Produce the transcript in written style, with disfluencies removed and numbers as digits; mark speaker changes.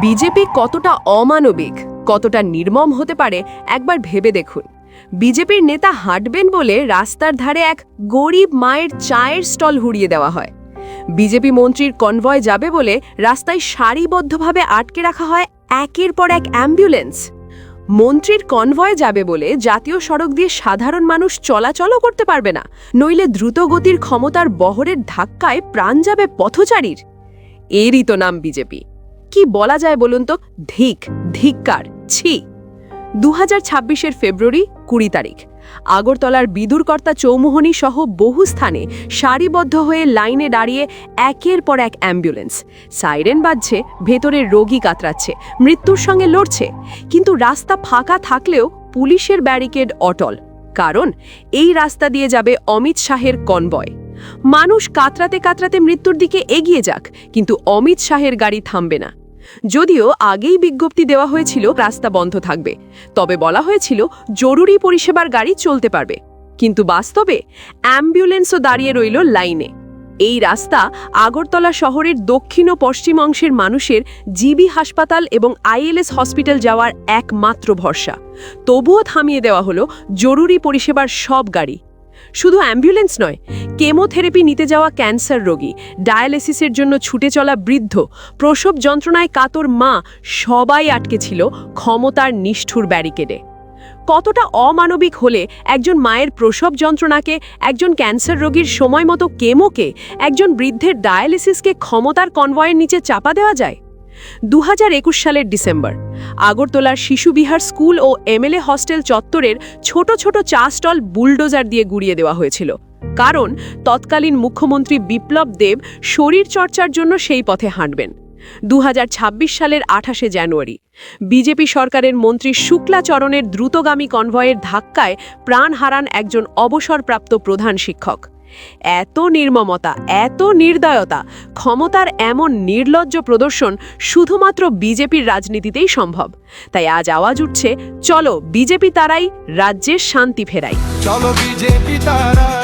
Speaker 1: BJP কতটা অমানবিক, কতটা নির্মম হতে পারে একবার ভেবে দেখুন। বিজেপির নেতা হাঁটবেন বলে রাস্তার ধারে এক গরিব মায়ের চায়ের স্টল হুড়িয়ে দেওয়া হয়। বিজেপি মন্ত্রীর কনভয় যাবে বলে রাস্তায় সারিবদ্ধভাবে আটকে রাখা হয় একের পর এক অ্যাম্বুলেন্স। মন্ত্রীর কনভয় যাবে বলে জাতীয় সড়ক দিয়ে সাধারণ মানুষ চলাচলও করতে পারবে না, নইলে দ্রুতগতির ক্ষমতার বহরের ধাক্কায় প্রাণ যাবে পথচারীর। এরই তো নাম বিজেপি। কি বলা যায় বলুন তো? ধিক্কার, ছি। 2026-এর ফেব্রুয়ারি 20 তারিখ আগরতলার বিদুরকর্তা চৌমুহনী সহ বহু স্থানে সারিবদ্ধ হয়ে লাইনে দাঁড়িয়ে একের পর এক অ্যাম্বুলেন্স। সাইরেন বাজছে, ভেতরে রোগী কাতরাচ্ছে, মৃত্যুর সঙ্গে লড়ছে। কিন্তু রাস্তা ফাঁকা থাকলেও পুলিশের ব্যারিকেড অটল, কারণ এই রাস্তা দিয়ে যাবে অমিত শাহের কনভয়। মানুষ কাতরাতে কাতরাতে মৃত্যুর দিকে এগিয়ে যাক, কিন্তু অমিত শাহের গাড়ি থামবে না। যদিও আগেই বিজ্ঞপ্তি দেওয়া হয়েছিল রাস্তা বন্ধ থাকবে, তবে বলা হয়েছিল জরুরি পরিষেবার গাড়ি চলতে পারবে। কিন্তু বাস্তবে অ্যাম্বুলেন্সও দাঁড়িয়ে রইল লাইনে। এই রাস্তা আগরতলা শহরের দক্ষিণ ও পশ্চিম অংশের মানুষের জিবি হাসপাতাল এবং আইএলএস হসপিটাল যাওয়ার একমাত্র ভরসা। তবুও থামিয়ে দেওয়া হলো জরুরি পরিষেবার সব গাড়ি। শুধু অ্যাম্বুলেন্স নয়, কেমোথেরাপি নিতে যাওয়া ক্যান্সার রোগী, ডায়ালিসিসের জন্য ছুটে চলা বৃদ্ধ, প্রসব যন্ত্রণায় কাতর মা, সবাই আটকে ছিল ক্ষমতার নিষ্ঠুর ব্যারিকেডে। কতটা অমানবিক হলে একজন মায়ের প্রসব যন্ত্রণাকে, একজন ক্যান্সার রোগীর সময় মতো কেমোকে, একজন বৃদ্ধের ডায়ালিসিসকে ক্ষমতার কনভয়ের নিচে চাপা দেওয়া যায়? 2021 সালের ডিসেম্বর আগরতলার শিশুবিহার স্কুল ও এমএলএ হস্টেল চত্বরের ছোট ছোট চা স্টল বুলডোজার দিয়ে গুড়িয়ে দেওয়া হয়েছিল, কারণ তৎকালীন মুখ্যমন্ত্রী বিপ্লব দেব শরীর চর্চার জন্য সেই পথে হাঁটবেন। 2026 সালের 28শে জানুয়ারি বিজেপি সরকারের মন্ত্রী শুক্লাচরণের দ্রুতগামী কনভয়ের ধাক্কায় প্রাণ হারান একজন অবসরপ্রাপ্ত প্রধান শিক্ষক। এত নির্মমতা, এত নির্দয়তা, ক্ষমতার এমন নির্লজ্জ প্রদর্শন শুধুমাত্র বিজেপির রাজনীতিতেই সম্ভব। তাই আজ আওয়াজ উঠছে, চলো বিজেপি তারাই, রাজ্যের শান্তি ফেরাই।
Speaker 2: চলো বিজেপি তারাই।